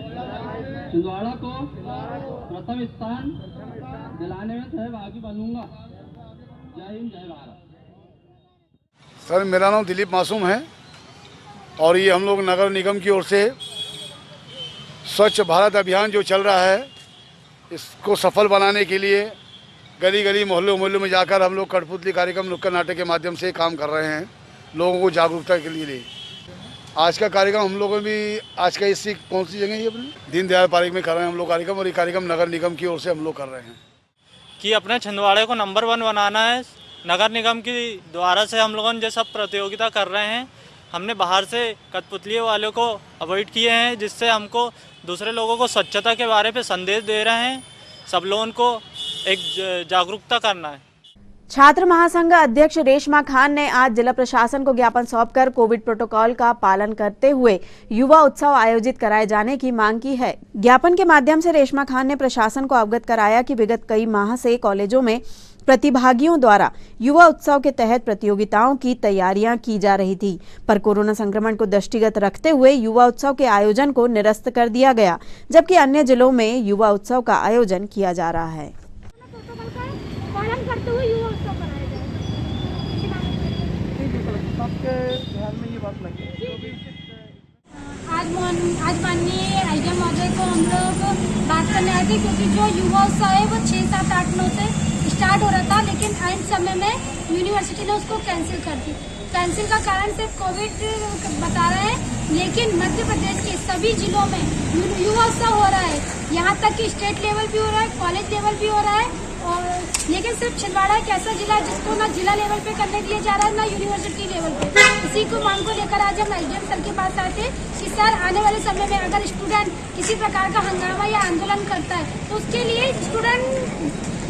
Speaker 17: छिंदवाड़ा को प्रथम स्थान दिलाने में सहभागी बनूंगा। जय हिंद, जय भारत।
Speaker 15: सर, मेरा नाम दिलीप मासूम है और ये हम लोग नगर निगम की ओर से स्वच्छ भारत अभियान जो चल रहा है इसको सफल बनाने के लिए गली गली मोहल्लों में जाकर हम लोग कठपुतली कार्यक्रम नुक्कड़ नाटक के माध्यम से काम कर रहे हैं, लोगों को जागरूकता के लिए। आज का कार्यक्रम हम लोगों भी आज का इसी कौन सी जगह है अपने दीनदयाल पार्क में कर रहे हैं हम लोग कार्यक्रम, और ये कार्यक्रम नगर निगम की ओर से हम लोग कर रहे हैं
Speaker 18: कि अपने छिंदवाड़े को नंबर 1 बनाना है। नगर निगम की द्वारा से हम लोगों ने जो सब प्रतियोगिता कर रहे हैं, हमने बाहर से कठपुतली वालों को अवॉइड किए हैं, जिससे हमको दूसरे लोगों को स्वच्छता के बारे में संदेश दे रहे हैं। सब लोगों को एक जागरूकता करना है।
Speaker 1: छात्र महासंघ अध्यक्ष रेशमा खान ने आज जिला प्रशासन को ज्ञापन सौंपकर कोविड प्रोटोकॉल का पालन करते हुए युवा उत्सव आयोजित कराए जाने की मांग की है। ज्ञापन के माध्यम से रेशमा खान ने प्रशासन को अवगत कराया कि विगत कई माह से कॉलेजों में प्रतिभागियों द्वारा युवा उत्सव के तहत प्रतियोगिताओं की तैयारियां की जा रही थी, पर कोरोना संक्रमण को दृष्टिगत रखते हुए युवा उत्सव के आयोजन को निरस्त कर दिया गया, जबकि अन्य जिलों में युवा उत्सव का आयोजन किया जा रहा है।
Speaker 19: पालन करते हुए युवा उत्सव कराया जाएगा। के ध्यान में ये बात लगी जो भी
Speaker 20: आज माननीय आईजीएम महोदय को हम लोग बात करने आए थे, क्योंकि जो युवा उत्सव है वो 6, 7, 8, 9 से स्टार्ट हो रहा था, लेकिन आइन समय में यूनिवर्सिटी ने उसको कैंसिल कर दी। कैंसिल का कारण सिर्फ कोविड बता रहे हैं, लेकिन मध्य प्रदेश के सभी जिलों में युवा उत्सव हो रहा है। यहाँ तक कि स्टेट लेवल भी हो रहा है, कॉलेज लेवल भी हो रहा है, और लेकिन सिर्फ छिंदवाड़ा एक ऐसा जिला है जिसको ना जिला लेवल पे करने दिया जा रहा है, ना यूनिवर्सिटी लेवल पे। इसी को मांग को लेकर आज हम एसडीएम सर के पास आए थे कि सर आने वाले समय में अगर स्टूडेंट किसी प्रकार का हंगामा या आंदोलन करता है तो उसके लिए स्टूडेंट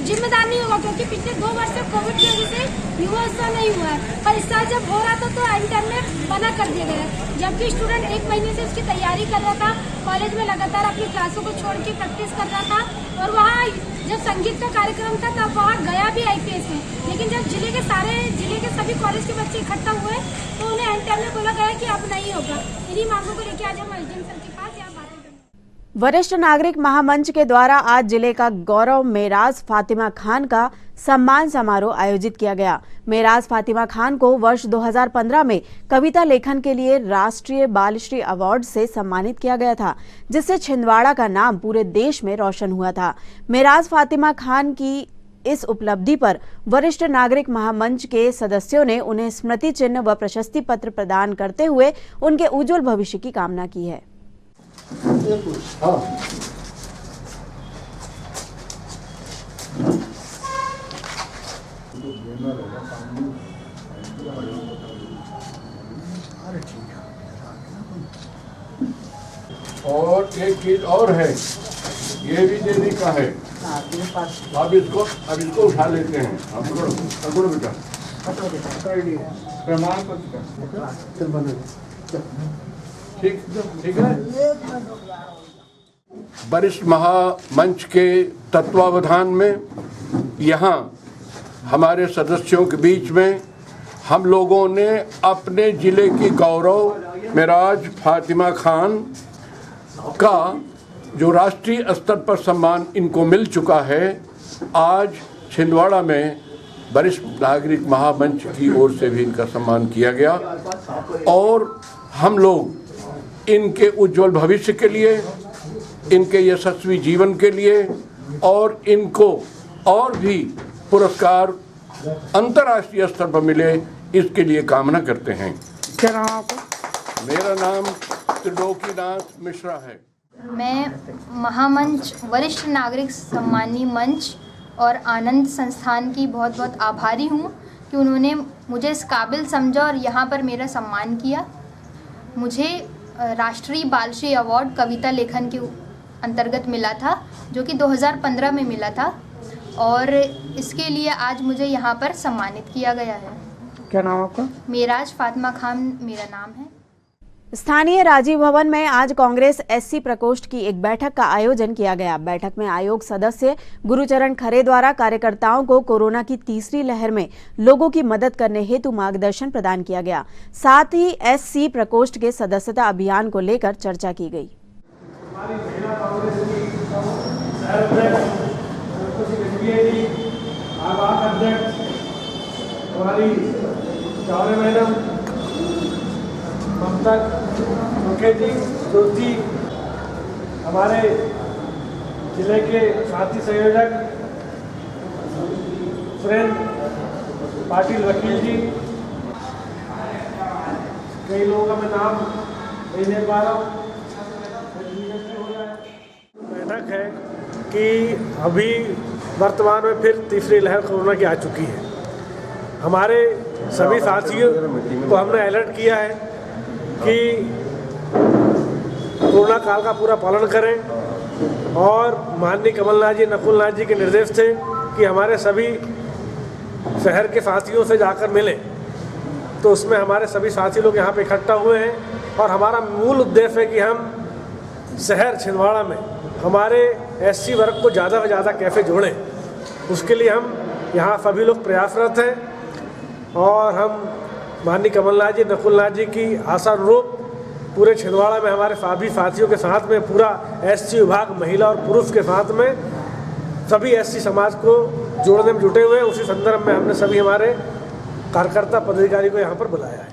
Speaker 20: जिम्मेदार नहीं होगा, क्योंकि पिछले 2 वर्ष से कोविड की वजह से युवा उत्सव नहीं हुआ है। पर इस साल जब हो रहा था तो आइन टाइम में मना कर दिया गया है, जबकि स्टूडेंट 1 महीने से उसकी तैयारी कर रहा था, कॉलेज में लगातार अपनी क्लासों को छोड़ के प्रैक्टिस कर रहा था, और वहाँ जब संगीत का कार्यक्रम था तब वहाँ गया भी आईपीएस में। लेकिन जब जिले के सभी कॉलेज के बच्चे इकट्ठा हुए तो उन्हें आइन टाइम में बोला गया कि अब नहीं होगा। इन्हीं मांगों को लेकर आज हम एसडीएम सर के पास यहाँ बात करेंगे।
Speaker 1: वरिष्ठ नागरिक महामंच के द्वारा आज जिले का गौरव मेराज फातिमा खान का सम्मान समारोह आयोजित किया गया। मेराज फातिमा खान को वर्ष 2015 में कविता लेखन के लिए राष्ट्रीय बालश्री अवार्ड से सम्मानित किया गया था, जिससे छिंदवाड़ा का नाम पूरे देश में रोशन हुआ था। मेराज फातिमा खान की इस उपलब्धि पर वरिष्ठ नागरिक महामंच के सदस्यों ने उन्हें स्मृति चिन्ह व प्रशस्ति पत्र प्रदान करते हुए उनके उज्जवल भविष्य की कामना की है।
Speaker 21: और एक चीज और है, ये भी देने का है। अब इसको उठा लेते हैं। पकड़ो बेटा, प्रमाण पत्र ठीक है। वरिष्ठ महामंच के तत्वावधान में यहाँ हमारे सदस्यों के बीच में हम लोगों ने अपने जिले की गौरव मेराज फातिमा खान का जो राष्ट्रीय स्तर पर सम्मान इनको मिल चुका है, आज छिंदवाड़ा में वरिष्ठ नागरिक महामंच की ओर से भी इनका सम्मान किया गया। और हम लोग इनके उज्जवल भविष्य के लिए, इनके यशस्वी जीवन के लिए और इनको और भी पुरस्कार अंतर्राष्ट्रीय स्तर पर मिले, इसके लिए कामना करते हैं।
Speaker 19: क्या नाम आपका?
Speaker 21: मेरा नाम त्रिलोकीनाथ मिश्रा है।
Speaker 22: मैं महामंच वरिष्ठ नागरिक सम्मानी मंच और आनंद संस्थान की बहुत बहुत आभारी हूँ कि उन्होंने मुझे इस काबिल समझा और यहाँ पर मेरा सम्मान किया। मुझे राष्ट्रीय बालश्री अवार्ड कविता लेखन के अंतर्गत मिला था, जो कि 2015 में मिला था, और इसके लिए आज मुझे यहाँ पर सम्मानित किया गया है।
Speaker 19: क्या नाम आपका?
Speaker 22: मेराज फातिमा खान मेरा नाम है।
Speaker 1: स्थानीय राजीव भवन में आज कांग्रेस एससी प्रकोष्ठ की एक बैठक का आयोजन किया गया। बैठक में आयोग सदस्य गुरुचरण खरे द्वारा कार्यकर्ताओं को कोरोना की तीसरी लहर में लोगों की मदद करने हेतु मार्गदर्शन प्रदान किया गया। साथ ही एससी प्रकोष्ठ के सदस्यता अभियान को लेकर चर्चा की गई।
Speaker 23: ममता मुखर्जी ज्योति, हमारे जिले के साथी संयोजक सुरेंद्र पाटिल वकील जी, कई लोगों का मैं नाम नहीं ले पा रहा हूँ। बैठक है कि अभी वर्तमान में फिर तीसरी लहर कोरोना की आ चुकी है। हमारे सभी साथियों को हमने अलर्ट किया है कि कोरोना काल का पूरा पालन करें, और माननीय कमलनाथ जी, नकुलनाथ जी के निर्देश थे कि हमारे सभी शहर के साथियों से जाकर मिलें। तो उसमें हमारे सभी साथी लोग यहाँ पे इकट्ठा हुए हैं, और हमारा मूल उद्देश्य है कि हम शहर छिंदवाड़ा में हमारे एससी वर्ग को ज़्यादा से ज़्यादा कैसे जोड़ें। उसके लिए हम यहाँ सभी लोग प्रयासरत हैं, और हम माननीय कमलनाथ जी, नकुलनाथ जी की आशानुरूप पूरे छिंदवाड़ा में हमारे सभी साथियों के साथ में पूरा एससी विभाग महिला और पुरुष के साथ में सभी एससी समाज को जोड़ने में जुटे हुए हैं। उसी संदर्भ में हमने सभी हमारे कार्यकर्ता पदाधिकारी को यहाँ पर बुलाया है।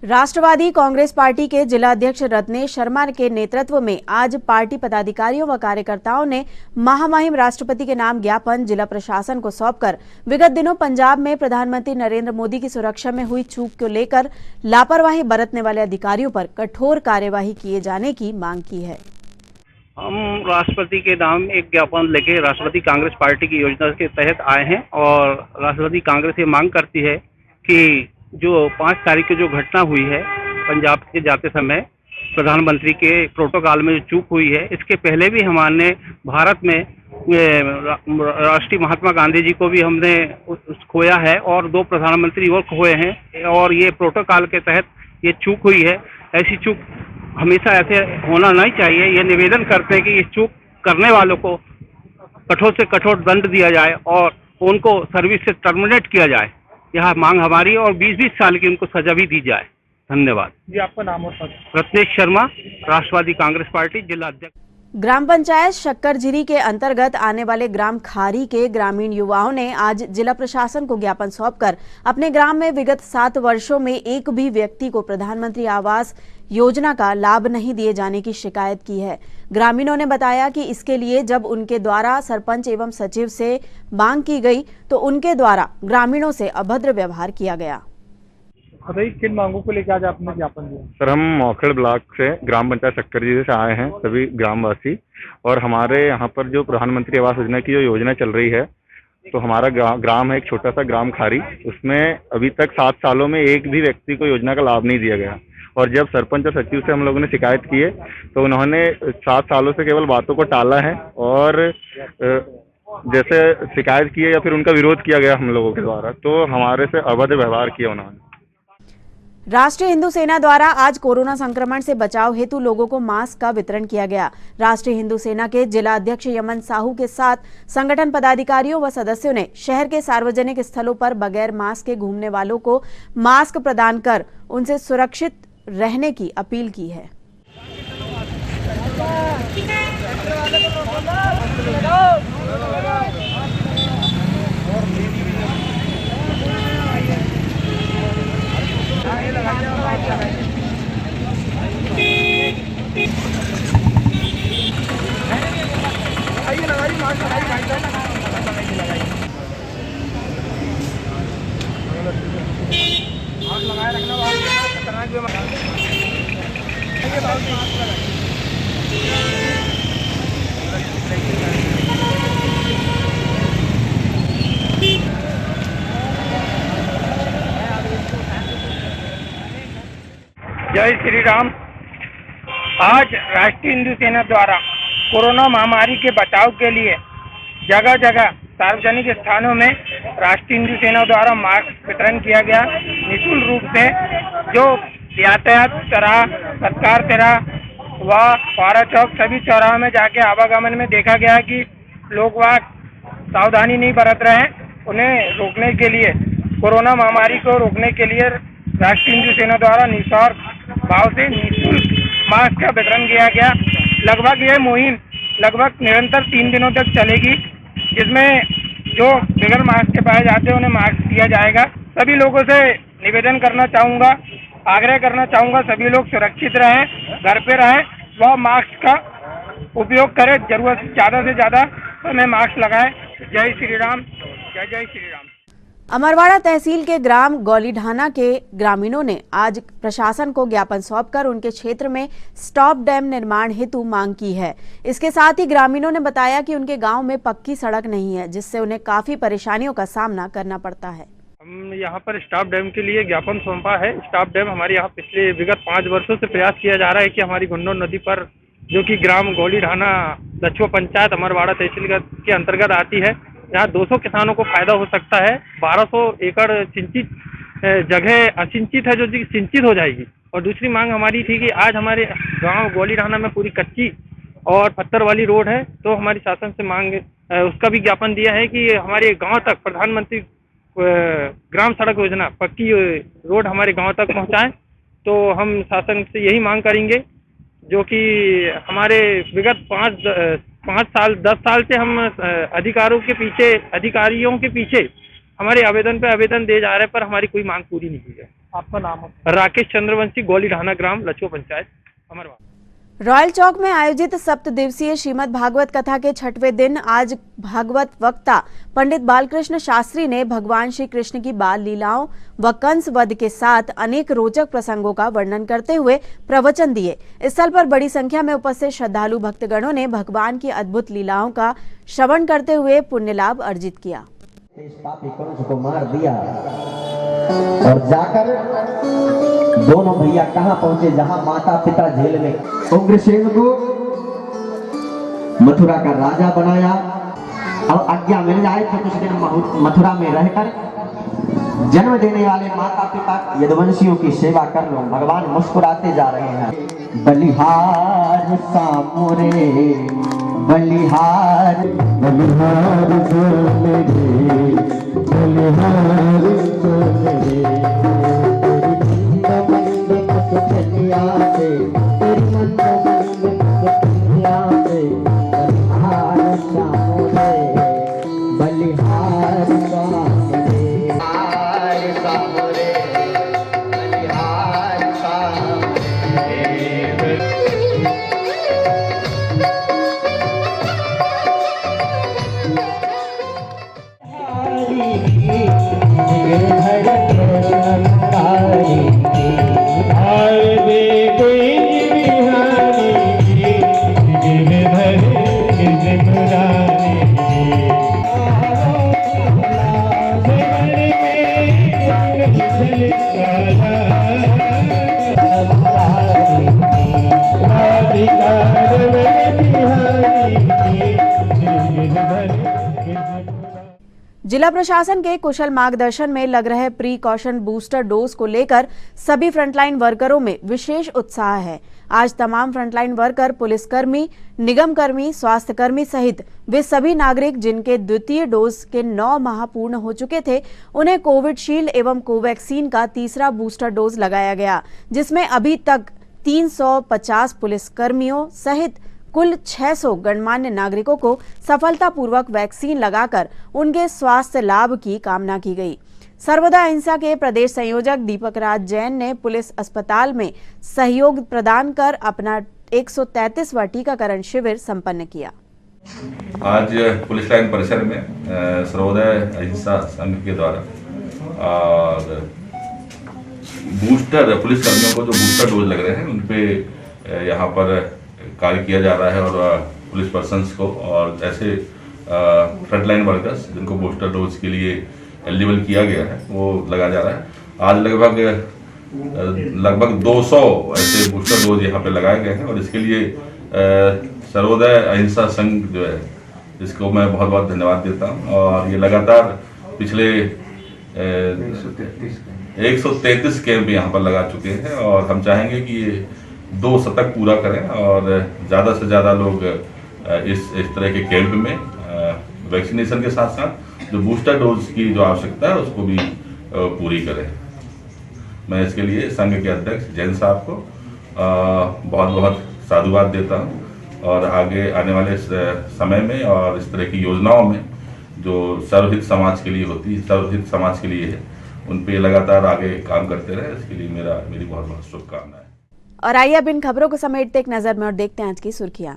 Speaker 1: राष्ट्रवादी कांग्रेस पार्टी के जिला अध्यक्ष रत्नेश शर्मा के नेतृत्व में आज पार्टी पदाधिकारियों व कार्यकर्ताओं ने महामहिम राष्ट्रपति के नाम ज्ञापन जिला प्रशासन को सौंपकर विगत दिनों पंजाब में प्रधानमंत्री नरेंद्र मोदी की सुरक्षा में हुई चूक को लेकर लापरवाही बरतने वाले अधिकारियों पर कठोर कार्यवाही किए जाने की मांग की है।
Speaker 4: हम राष्ट्रपति के नाम एक ज्ञापन लेके राष्ट्रवादी कांग्रेस पार्टी की योजना के तहत आए हैं और राष्ट्रवादी कांग्रेस ये मांग करती है कि जो 5 तारीख को जो घटना हुई है पंजाब के जाते समय प्रधानमंत्री के प्रोटोकॉल में जो चूक हुई है, इसके पहले भी हमारे भारत में राष्ट्रीय महात्मा गांधी जी को भी हमने खोया है और 2 प्रधानमंत्री और खोए हैं और ये प्रोटोकॉल के तहत ये चूक हुई है। ऐसी चूक हमेशा ऐसे होना नहीं चाहिए। ये निवेदन करते हैं कि इस चूक करने वालों को कठोर से कठोर दंड दिया जाए और उनको सर्विस से टर्मिनेट किया जाए। यह मांग हमारी और 20-20 साल की उनको सजा भी दी जाए। धन्यवाद
Speaker 8: जी। आपका नाम और पद?
Speaker 4: रत्नेश शर्मा, राष्ट्रवादी कांग्रेस पार्टी जिला अध्यक्ष।
Speaker 1: ग्राम पंचायत शक्करझिरी के अंतर्गत आने वाले ग्राम खारी के ग्रामीण युवाओं ने आज जिला प्रशासन को ज्ञापन सौंपकर अपने ग्राम में विगत 7 वर्षों में एक भी व्यक्ति को प्रधानमंत्री आवास योजना का लाभ नहीं दिए जाने की शिकायत की है। ग्रामीणों ने बताया कि इसके लिए जब उनके द्वारा सरपंच एवं सचिव से मांग की गई तो उनके द्वारा ग्रामीणों से अभद्र व्यवहार किया गया।
Speaker 8: बताइए किन मांगों को लेकर आज आपने ज्ञापन दिया?
Speaker 5: सर, हम मौखेड़ ब्लॉक से ग्राम पंचायत शक्करझिरी से आए हैं सभी ग्रामवासी, और हमारे यहाँ पर जो प्रधानमंत्री आवास योजना की जो योजना चल रही है, तो हमारा ग्राम है एक छोटा सा ग्राम खारी, उसमें अभी तक 7 सालों में एक भी व्यक्ति को योजना का लाभ नहीं दिया गया। और जब सरपंच और सचिव से हम लोगों ने शिकायत की है तो उन्होंने 7 सालों से केवल बातों को टाला है और जैसे शिकायत की है या फिर उनका विरोध किया गया हम लोगों के द्वारा, तो हमारे से अभद्र व्यवहार किया उन्होंने।
Speaker 1: राष्ट्रीय हिंदू सेना द्वारा आज कोरोना संक्रमण से बचाव हेतु लोगों को मास्क का वितरण किया गया। राष्ट्रीय हिंदू सेना के जिला अध्यक्ष यमन साहू के साथ संगठन पदाधिकारियों व सदस्यों ने शहर के सार्वजनिक स्थलों पर बगैर मास्क के घूमने वालों को मास्क प्रदान कर उनसे सुरक्षित रहने की अपील की है।
Speaker 2: जय श्री राम। आज राष्ट्रीय हिंदू सेना द्वारा कोरोना महामारी के बचाव के लिए जगह जगह सार्वजनिक स्थानों में राष्ट्रीय हिंदू सेना द्वारा मास्क वितरण किया गया निःशुल्क रूप से। जो यातायात चौराहा, सत्कार चौराहा व पारा चौक सभी चौराहों में जाके आवागमन में देखा गया कि लोग वहाँ सावधानी नहीं बरत रहे हैं। उन्हें रोकने के लिए, कोरोना महामारी को रोकने के लिए राष्ट्रीय हिंदू सेना द्वारा निस्वार्थ भाव से निःशुल्क मास्क का वितरण किया गया। लगभग यह मुहिम लगभग निरंतर 3 दिनों तक चलेगी, जिसमें जो बगैर मास्क के पाए जाते हैं उन्हें मास्क दिया जाएगा। सभी लोगों से निवेदन करना चाहूँगा, आग्रह करना चाहूँगा, सभी लोग सुरक्षित रहें, घर पे रहें व मास्क का उपयोग करें। जरूरत ज़्यादा से ज़्यादा हमें मास्क लगाएं। जय श्री राम। जय जय श्री राम।
Speaker 1: अमरवाड़ा तहसील के ग्राम गौलीढाना के ग्रामीणों ने आज प्रशासन को ज्ञापन सौंपकर उनके क्षेत्र में स्टॉप डैम निर्माण हेतु मांग की है। इसके साथ ही ग्रामीणों ने बताया कि उनके गांव में पक्की सड़क नहीं है, जिससे उन्हें काफी परेशानियों का सामना करना पड़ता है।
Speaker 16: हम यहाँ पर स्टॉप डैम के लिए ज्ञापन सौंपा है। स्टॉप डैम हमारे यहाँ पिछले विगत 5 वर्षों से प्रयास किया जा रहा है कि हमारी गुन्नौर नदी पर, जो कि ग्राम गौलीढाना दक्षिण पंचायत अमरवाड़ा तहसील के अंतर्गत आती है, यहाँ 200 किसानों को फायदा हो सकता है। 1200 एकड़ सिंचित जगह असिंचित है, जो सिंचित हो जाएगी। और दूसरी मांग हमारी थी कि आज हमारे गांव गौलीढाना में पूरी कच्ची और पत्थर वाली रोड है, तो हमारी शासन से मांग उसका भी ज्ञापन दिया है कि हमारे गांव तक प्रधानमंत्री ग्राम सड़क योजना पक्की रोड हमारे गांव तक पहुंचाएं। तो हम शासन से यही मांग करेंगे, जो कि हमारे विगत 10 साल से हम अधिकारियों के पीछे हमारे आवेदन पे आवेदन दे जा रहे हैं, पर हमारी कोई मांग पूरी नहीं हुई है।
Speaker 8: आपका नाम?
Speaker 16: राकेश चंद्रवंशी, गोली ढाना ग्राम, लचो पंचायत, अमरवाल।
Speaker 1: रॉयल चौक में आयोजित 7 दिवसीय श्रीमद् भागवत कथा के 6वें दिन आज भागवत वक्ता पंडित बालकृष्ण शास्त्री ने भगवान श्री कृष्ण की बाल लीलाओं व कंस वध के साथ अनेक रोचक प्रसंगों का वर्णन करते हुए प्रवचन दिए। इस स्थल पर बड़ी संख्या में उपस्थित श्रद्धालु भक्तगणों ने भगवान की अद्भुत लीलाओं का श्रवण करते हुए पुण्य लाभ अर्जित किया।
Speaker 7: पापी कंस को मार दिया और जाकर दोनों भैया कहाँ पहुंचे, जहां माता पिता जेल में। उग्रसेन को मथुरा का राजा बनाया। अब आज्ञा मिल जाए तो कुछ दिन मथुरा में रहकर जन्म देने वाले माता पिता यदुवंशियों की सेवा कर लो। भगवान मुस्कुराते जा रहे हैं। बलिहार सामुरे बलिहार बलिहार
Speaker 1: जिला प्रशासन के कुशल मार्गदर्शन में लग रहे प्रीकॉशन बूस्टर डोज को लेकर सभी फ्रंटलाइन वर्करों में विशेष उत्साह है। आज तमाम फ्रंटलाइन वर्कर, पुलिसकर्मी, निगम कर्मी, स्वास्थ्य कर्मी सहित वे सभी नागरिक जिनके द्वितीय डोज के 9 माह पूर्ण हो चुके थे, उन्हें कोविडशील्ड एवं कोवैक्सीन का तीसरा बूस्टर डोज लगाया गया, जिसमें अभी तक 350 पुलिसकर्मियों सहित कुल 600 गणमान्य नागरिकों को सफलतापूर्वक वैक्सीन लगाकर उनके स्वास्थ्य लाभ की कामना की गई। सर्वोदय अहिंसा के प्रदेश संयोजक दीपक राज जैन ने पुलिस अस्पताल में सहयोग प्रदान कर अपना 133वां टीकाकरण शिविर संपन्न किया।
Speaker 9: आज पुलिस लाइन परिसर में सर्वोदय अहिंसा संघ के द्वारा बूस्टर पुलिस कर्मियों को जो बूस्टर डोज लग रहे हैं उन पे यहाँ पर कार्य किया जा रहा है और पुलिस पर्सन्स को और ऐसे फ्रंटलाइन वर्कर्स जिनको बूस्टर डोज के लिए एलिजिबल किया गया है वो लगाया जा रहा है। आज लगभग 200 ऐसे बूस्टर डोज यहाँ पे लगाए गए हैं और इसके लिए सर्वोदय अहिंसा संघ जो है इसको मैं बहुत बहुत धन्यवाद देता हूँ। और ये लगातार पिछले 133 कैंप यहाँ पर लगा चुके हैं और हम चाहेंगे कि ये 2 शतक पूरा करें और ज़्यादा से ज़्यादा लोग इस तरह के कैंप में वैक्सीनेशन के साथ साथ जो बूस्टर डोज की जो आवश्यकता है उसको भी पूरी करें। मैं इसके लिए संघ के अध्यक्ष जैन साहब को बहुत बहुत साधुवाद देता हूँ और आगे आने वाले समय में और इस तरह की योजनाओं में जो सर्वहित समाज के लिए होती है, सर्वहित समाज के लिए है, उन पे लगातार आगे काम करते रहे, इसके लिए मेरी बहुत बहुत शुभकामनाएं।
Speaker 1: और आइए अब इन खबरों को समेटते एक नजर में और देखते हैं आज की सुर्खियां।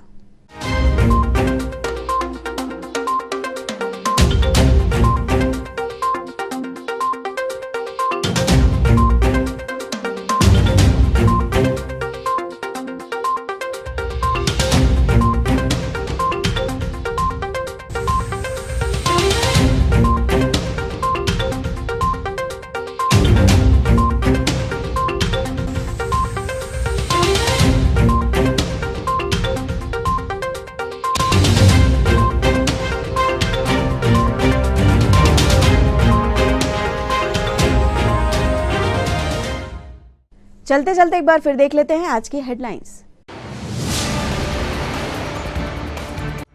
Speaker 1: चलते चलते एक बार फिर देख लेते हैं आज की हेडलाइंस।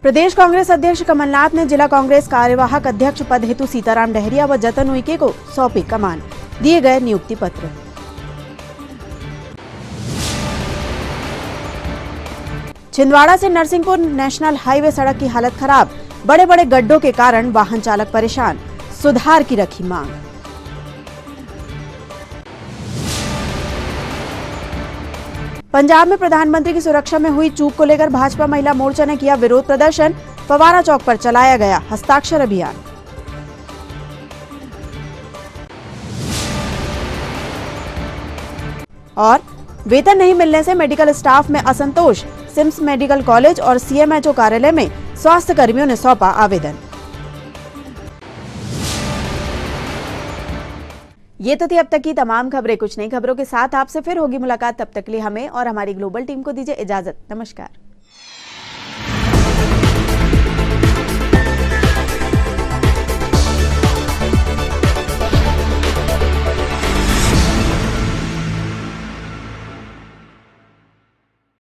Speaker 1: प्रदेश कांग्रेस अध्यक्ष कमलनाथ ने जिला कांग्रेस कार्यवाहक अध्यक्ष पद हेतु सीताराम डहरिया व जतन उइके को सौंपी कमान, दिए गए नियुक्ति पत्र। छिंदवाड़ा से नरसिंहपुर नेशनल हाईवे सड़क की हालत खराब, बड़े बड़े गड्ढों के कारण वाहन चालक परेशान, सुधार की रखी मांग। पंजाब में प्रधानमंत्री की सुरक्षा में हुई चूक को लेकर भाजपा महिला मोर्चा ने किया विरोध प्रदर्शन। फवारा चौक पर चलाया गया हस्ताक्षर अभियान। और वेतन नहीं मिलने से मेडिकल स्टाफ में असंतोष। सिम्स मेडिकल कॉलेज और सीएमएचओ कार्यालय में स्वास्थ्य कर्मियों ने सौंपा आवेदन। ये तो थी अब तक की तमाम खबरें। कुछ नई खबरों के साथ आपसे फिर होगी मुलाकात। तब तक के लिए हमें और हमारी ग्लोबल टीम को दीजिए इजाजत। नमस्कार।